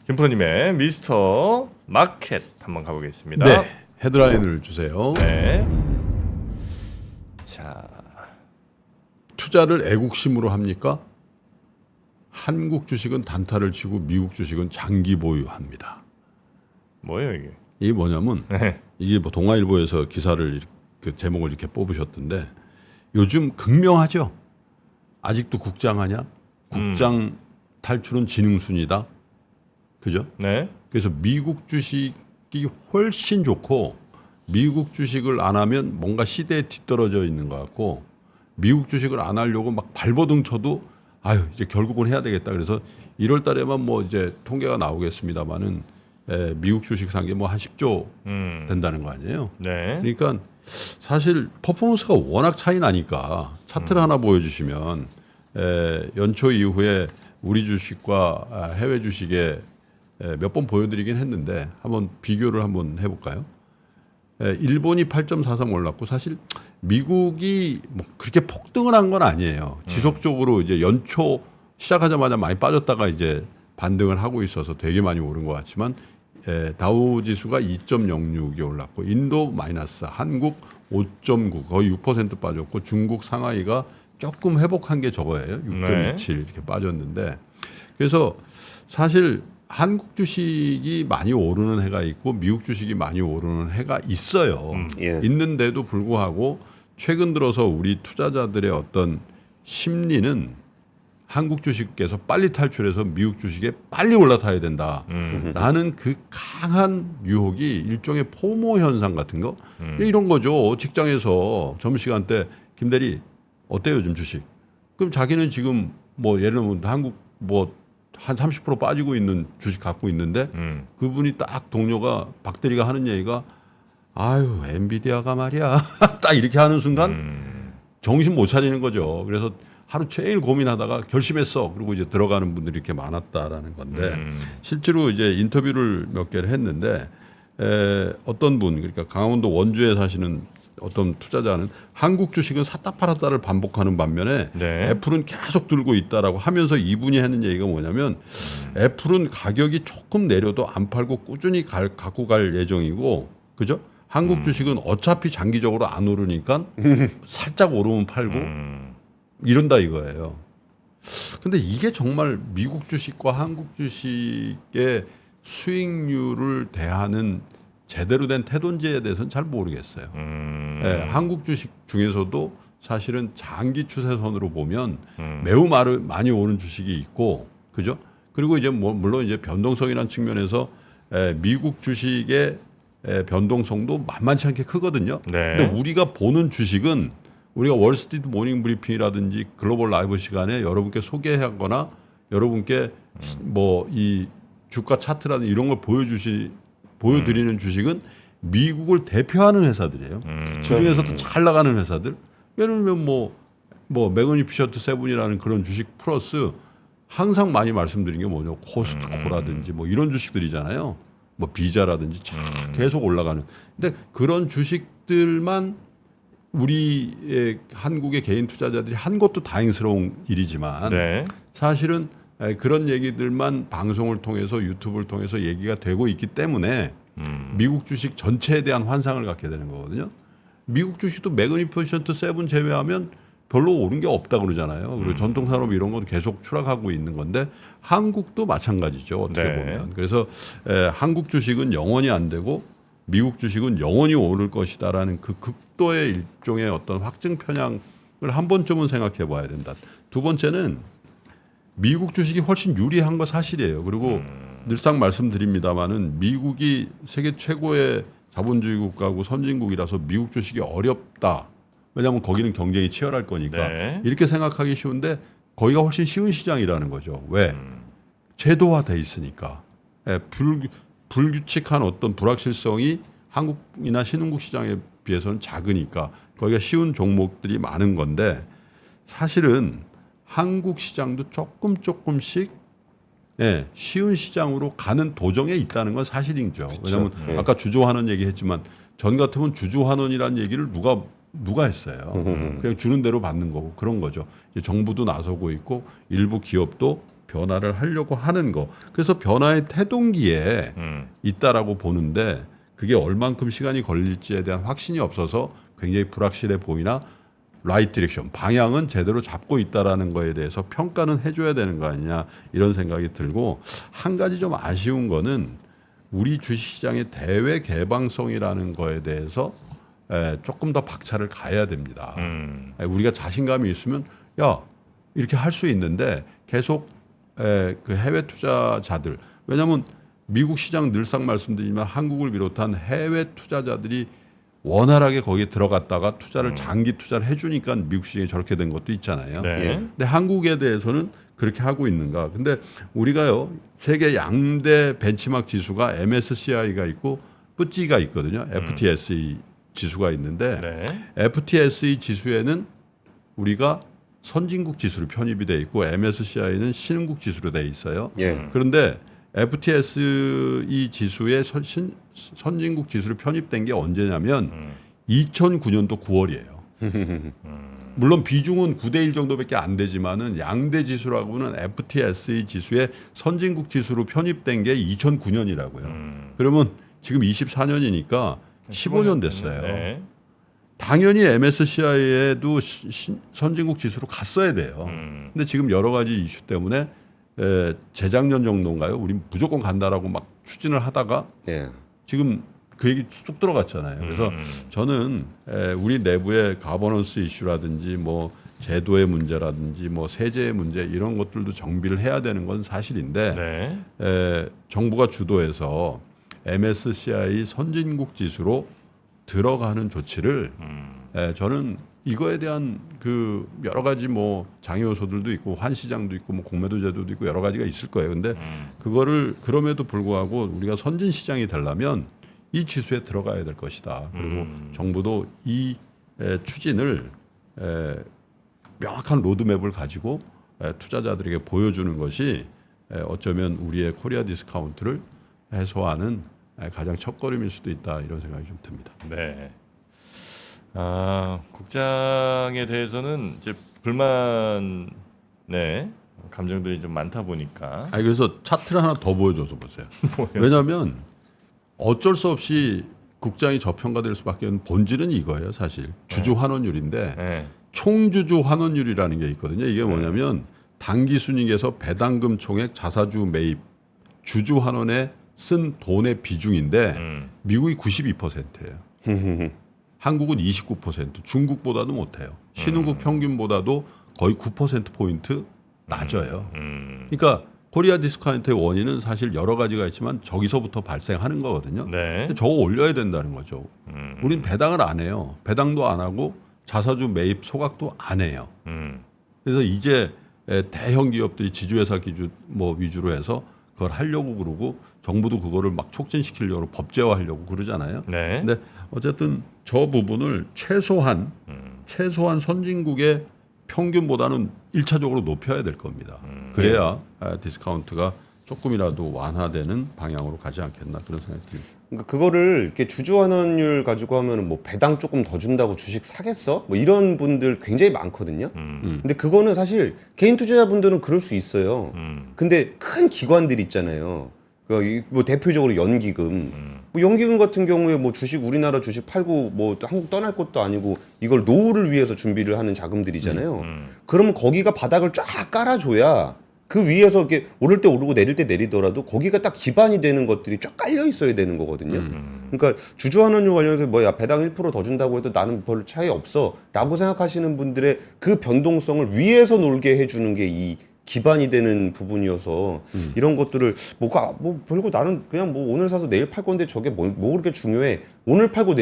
김프로님의 미스터 마켓 한번 가보겠습니다. 네, 헤드라인을 주세요. 네. 자, 투자를 애국심으로 합니까? 한국 주식은 단타를 치고 미국 주식은 장기 보유합니다. 뭐예요 이게? 이게 뭐냐면 네. 이게 뭐 동아일보에서 기사를 그 제목을 이렇게 뽑으셨던데 요즘 극명하죠. 아직도 국장하냐? 국장 탈출은 지능순이다. 그죠? 네. 그래서 미국 주식이 훨씬 좋고 미국 주식을 안 하면 뭔가 시대에 뒤떨어져 있는 것 같고 미국 주식을 안 하려고 막 발버둥 쳐도 아유 이제 결국은 해야 되겠다. 그래서 1월 달에만 뭐 이제 통계가 나오겠습니다만은 미국 주식 산 게 뭐 한 10조 된다는 거 아니에요. 네. 그러니까 사실 퍼포먼스가 워낙 차이 나니까 차트를 하나 보여주시면 연초 이후에 우리 주식과 해외 주식에 몇 번 보여드리긴 했는데 한번 비교를 한번 해볼까요? 일본이 8.43 올랐고 사실 미국이 뭐 그렇게 폭등을 한 건 아니에요. 지속적으로 이제 연초 시작하자마자 많이 빠졌다가 이제 반등을 하고 있어서 되게 많이 오른 것 같지만 다우 지수가 2.06이 올랐고 인도 마이너스, 한국 5.9 거의 6% 빠졌고 중국 상하이가 조금 회복한 게 저거예요. 6.27 이렇게 빠졌는데 그래서 사실 한국 주식이 많이 오르는 해가 있고 미국 주식이 많이 오르는 해가 있어요. 예. 있는데도 불구하고 최근 들어서 우리 투자자들의 어떤 심리는 한국 주식에서 빨리 탈출해서 미국 주식에 빨리 올라타야 된다라는 그 강한 유혹이 일종의 포모 현상 같은 거 이런 거죠. 직장에서 점심시간 때 김대리 어때요 요즘 주식? 그럼 자기는 지금 뭐 예를 들면 한국 뭐 한 30% 빠지고 있는 주식 갖고 있는데 그분이 딱 동료가 박 대리가 하는 얘기가 아유 엔비디아가 말이야 딱 이렇게 하는 순간 정신 못 차리는 거죠. 그래서 하루 종일 고민하다가 결심했어. 그리고 이제 들어가는 분들이 이렇게 많았다라는 건데 실제로 이제 인터뷰를 몇 개를 했는데 어떤 분 그러니까 강원도 원주에 사시는 어떤 투자자는 한국 주식은 샀다 팔았다를 반복하는 반면에 네. 애플은 계속 들고 있다라고 하면서 이분이 하는 얘기가 뭐냐면 애플은 가격이 조금 내려도 안 팔고 꾸준히 갖고 갈 예정이고 그죠? 한국 주식은 어차피 장기적으로 안 오르니까 살짝 오르면 팔고 이런다 이거예요. 근데 이게 정말 미국 주식과 한국 주식의 수익률을 대하는 제대로 된 태도인지에 대해서는 잘 모르겠어요. 한국 주식 중에서도 사실은 장기 추세선으로 보면 매우 많이 오른 주식이 있고, 그죠? 그리고 이제 뭐 물론 이제 변동성이라는 측면에서 미국 주식의 변동성도 만만치 않게 크거든요. 네. 근데 우리가 보는 주식은 우리가 월스트리트 모닝 브리핑이라든지 글로벌 라이브 시간에 여러분께 소개하거나 여러분께 뭐 이 주가 차트라든지 이런 걸 보여드리는 주식은 미국을 대표하는 회사들이에요. 그 중에서도 잘 나가는 회사들. 예를 들면 뭐 매그니피셔트 세븐이라는 그런 주식 플러스 항상 많이 말씀드린 게 뭐죠? 코스트코라든지 뭐 이런 주식들이잖아요. 뭐 비자라든지 계속 올라가는. 근데 그런 주식들만 우리의 한국의 개인 투자자들이 한 것도 다행스러운 일이지만 네. 사실은 그런 얘기들만 방송을 통해서 유튜브를 통해서 얘기가 되고 있기 때문에 미국 주식 전체에 대한 환상을 갖게 되는 거거든요. 미국 주식도 매그니피션트 세븐 제외하면 별로 오른 게 없다 그러잖아요. 그리고 전통산업 이런 것도 계속 추락하고 있는 건데 한국도 마찬가지죠. 어떻게 네. 보면. 그래서 한국 주식은 영원히 안 되고 미국 주식은 영원히 오를 것이다라는 그 극도의 일종의 어떤 확증 편향을 한 번쯤은 생각해 봐야 된다. 두 번째는 미국 주식이 훨씬 유리한 거 사실이에요. 그리고 늘상 말씀드립니다마는 미국이 세계 최고의 자본주의 국가고 선진국이라서 미국 주식이 어렵다. 왜냐하면 거기는 경쟁이 치열할 거니까 네. 이렇게 생각하기 쉬운데 거기가 훨씬 쉬운 시장이라는 거죠. 왜? 제도화돼 있으니까. 불규칙한 어떤 불확실성이 한국이나 신흥국 시장에 비해서는 작으니까 거기가 쉬운 종목들이 많은 건데 사실은 한국 시장도 조금씩 쉬운 시장으로 가는 도정에 있다는 건 사실이죠. 왜냐하면 아까 주주환원 얘기했지만 전 같으면 주주환원이라는 얘기를 누가 했어요. 그냥 주는 대로 받는 거고 그런 거죠. 이제 정부도 나서고 있고 일부 기업도 변화를 하려고 하는 거. 그래서 변화의 태동기에 있다라고 보는데 그게 얼만큼 시간이 걸릴지에 대한 확신이 없어서 굉장히 불확실해 보이나 라이트 디렉션 방향은 제대로 잡고 있다라는 거에 대해서 평가는 해줘야 되는 거 아니냐 이런 생각이 들고 한 가지 좀 아쉬운 거는 우리 주식시장의 대외 개방성이라는 거에 대해서 조금 더 박차를 가야 됩니다. 우리가 자신감이 있으면 야 이렇게 할 수 있는데 계속 그 해외 투자자들 왜냐하면 미국 시장 늘상 말씀드리지만 한국을 비롯한 해외 투자자들이 원활하게 거기에 들어갔다가 투자를 장기 투자를 해주니까 미국 시장이 저렇게 된 것도 있잖아요. 네. 근데 한국에 대해서는 그렇게 하고 있는가? 근데 우리가요 세계 양대 벤치마크 지수가 MSCI가 있고 FTSE가 있거든요. FTSE 지수가 있는데 네. FTSE 지수에는 우리가 선진국 지수로 편입이 돼 있고 MSCI는 신흥국 지수로 돼 있어요. 예. 그런데 FTSE 지수에 선진국 지수로 편입된 게 언제냐면 2009년도 9월이에요. 물론 비중은 9대1 정도밖에 안 되지만은 양대 지수라고는 FTSE 지수에 선진국 지수로 편입된 게 2009년이라고요. 그러면 지금 24년이니까 15년 됐어요. 네. 당연히 MSCI에도 선진국 지수로 갔어야 돼요. 근데 지금 여러 가지 이슈 때문에 재작년 정도인가요? 우리 무조건 간다라고 막 추진을 하다가 예. 지금 그 얘기 쑥 들어갔잖아요. 그래서 저는 우리 내부의 가버넌스 이슈라든지 뭐 제도의 문제라든지 뭐 세제의 문제 이런 것들도 정비를 해야 되는 건 사실인데 네. 정부가 주도해서 MSCI 선진국 지수로 들어가는 조치를 저는 이거에 대한 그 여러 가지 뭐 장애 요소들도 있고 환시장도 있고 뭐 공매도 제도도 있고 여러 가지가 있을 거예요. 근데 그거를 그럼에도 불구하고 우리가 선진 시장이 되려면 이 지수에 들어가야 될 것이다. 그리고 정부도 이 추진을 명확한 로드맵을 가지고 투자자들에게 보여주는 것이 어쩌면 우리의 코리아 디스카운트를 해소하는 가장 첫걸음일 수도 있다 이런 생각이 좀 듭니다. 네. 국장에 대해서는 이제 불만, 네, 감정들이 좀 많다 보니까. 그래서 차트를 하나 더 보여줘서 보세요. 왜냐하면 어쩔 수 없이 국장이 저평가될 수밖에 없는 본질은 이거예요, 사실. 주주 환원율인데 네. 총주주 환원율이라는 게 있거든요. 이게 뭐냐면 단기 순이익에서 배당금 총액 자사주 매입 주주 환원에 쓴 돈의 비중인데 미국이 92%예요. 한국은 29%, 중국보다도 못해요. 신흥국 평균보다도 거의 9%포인트 낮아요. 그러니까 코리아 디스카운트의 원인은 사실 여러 가지가 있지만 저기서부터 발생하는 거거든요. 네. 근데 저거 올려야 된다는 거죠. 우린 배당을 안 해요. 배당도 안 하고 자사주 매입 소각도 안 해요. 그래서 이제 대형 기업들이 지주회사 기준 뭐 위주로 해서 그걸 하려고 그러고 정부도 그거를 막 촉진시키려고 법제화하려고 그러잖아요. 네. 근데 어쨌든 저 부분을 최소한 선진국의 평균보다는 1차적으로 높여야 될 겁니다. 그래야 디스카운트가 조금이라도 완화되는 방향으로 가지 않겠나 그런 생각이 듭니다. 그러니까 그거를 이렇게 주주 환원율 가지고 하면은 뭐 배당 조금 더 준다고 주식 사겠어? 뭐 이런 분들 굉장히 많거든요. 근데 그거는 사실 개인 투자자분들은 그럴 수 있어요. 근데 큰 기관들 있잖아요. 뭐 대표적으로 연기금. 뭐 연기금 같은 경우에 뭐 주식 우리나라 주식 팔고 뭐 한국 떠날 것도 아니고 이걸 노후를 위해서 준비를 하는 자금들이잖아요. 그러면 거기가 바닥을 쫙 깔아줘야 그 위에서 이렇게 오를 때 오르고 내릴 때 내리더라도 거기가 딱 기반이 되는 것들이 쫙 깔려 있어야 되는 거거든요. 그러니까 주주 환원율 관련해서 뭐야 배당 1% 더 준다고 해도 나는 별 차이 없어라고 생각하시는 분들의 그 변동성을 위에서 놀게 해주는 게 이 기반이 되는 부분이어서 이런 것들을 뭐 별거 나는 그냥 뭐 오늘 사서 내일 팔 건데 저게 뭐 그렇게 중요해. 오늘 팔고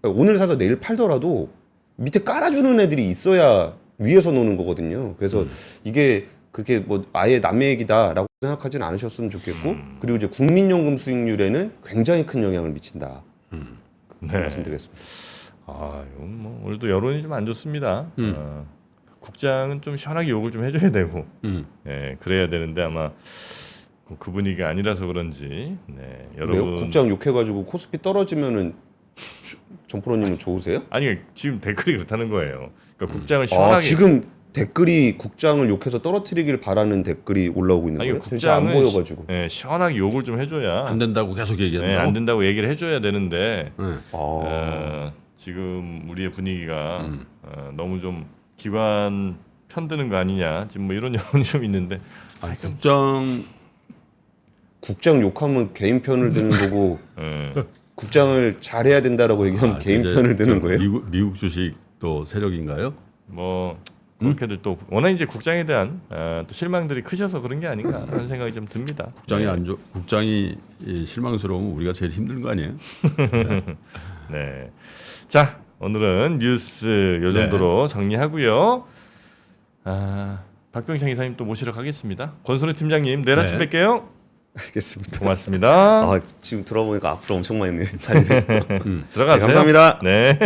오늘 사서 내일 팔더라도 밑에 깔아주는 애들이 있어야 위에서 노는 거거든요. 그래서 이게 그렇게 뭐 아예 남의 얘기다라고 생각하지는 않으셨으면 좋겠고 그리고 이제 국민연금 수익률에는 굉장히 큰 영향을 미친다. 네. 말씀드리겠습니다. 이건 뭐 오늘도 여론이 좀 안 좋습니다. 국장은 좀 시원하게 욕을 좀 해줘야 되고, 예, 그래야 되는데 아마 그 분위기가 아니라서 그런지, 네, 왜요? 여러분. 국장 욕해가지고 코스피 떨어지면은 정프로님은 좋으세요? 아니 지금 댓글이 그렇다는 거예요. 그러니까 국장을 시원하게. 지금 댓글이 국장을 욕해서 떨어뜨리길 바라는 댓글이 올라오고 있는 아니, 거예요? 도대체 안 국장은 보여가지고. 시원하게 욕을 좀 해줘야 안 된다고 계속 얘기한다고. 안 된다고 얘기를 해줘야 되는데 아. 지금 우리의 분위기가 너무 좀 기관 편드는 거 아니냐 지금 뭐 이런 여론이 좀 있는데 아니, 국장 욕하면 개인 편을 드는 거고 예. 국장을 잘해야 된다라고 얘기하면 개인 이제 편을 드는 저 거예요? 미국 주식 또 세력인가요? 뭐 그렇게들 또 워낙 이제 국장에 대한 또 실망들이 크셔서 그런 게 아닌가 하는 생각이 좀 듭니다. 국장이 네. 안 좋, 국장이 실망스러우면 우리가 제일 힘든 거 아니에요? 네. 자, 오늘은 뉴스 요 정도로 정리하고요. 박병창 이사님 또 모시러 가겠습니다. 권순우 팀장님 내일 아침 네. 뵐게요. 알겠습니다. 고맙습니다. 아, 지금 들어보니까 앞으로 엄청 많이 네. 들어가세요. 네, 감사합니다. 네.